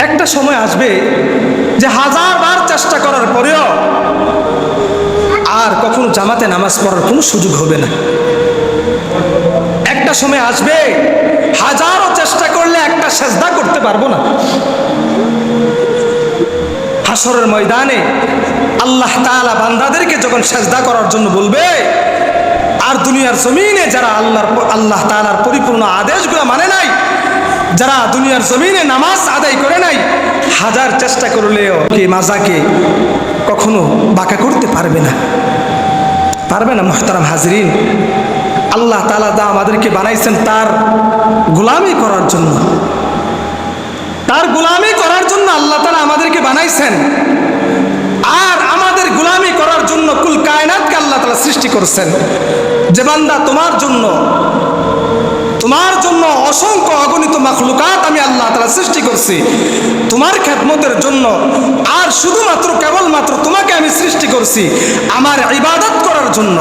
একটা সময় আসবে যে হাজারবার চেষ্টা করার পরেও আর কখনো জামাতে নামাজ পড়ার কোনো সুযোগ হবে না। একটা সময় আসবে হাজারো চেষ্টা করলে একটা সেজদা করতে পারবো না। হাসরের ময়দানে আল্লাহ তাআলা বান্দাদেরকে যখন সেজদা করার জন্য বলবে, আর দুনিয়ার জমিনে যারা আল্লাহ তাআলার পরিপূর্ণ আদেশগুলো মানে নাই, যারা দুনিয়ার জমিনে নামাজ আদায় করে নাই, হাজার চেষ্টা করলেও কে মাজাকে কখনো বাঁকা করতে পারবে না, পারবে না। মুহতারাম হাজরিন, আল্লাহ তাআলা দা আমাদেরকে বানাইছেন তার গোলামি করার জন্য, তার গোলামি করার জন্য আল্লাহ তাআলা আমাদেরকে বানাইছেন। আর আমাদের গোলামি করার জন্য কুল কায়নাতকে আল্লাহ তাআলা সৃষ্টি করেছেন যে বান্দা তোমার জন্য অসংখ্য অগণিত মাখলুকাত আমি আল্লাহ তাআলা সৃষ্টি করছি তোমার খেদমতের জন্য, আর শুধুমাত্র কেবলমাত্র তোমাকে আমি সৃষ্টি করছি আমার ইবাদত করার জন্য।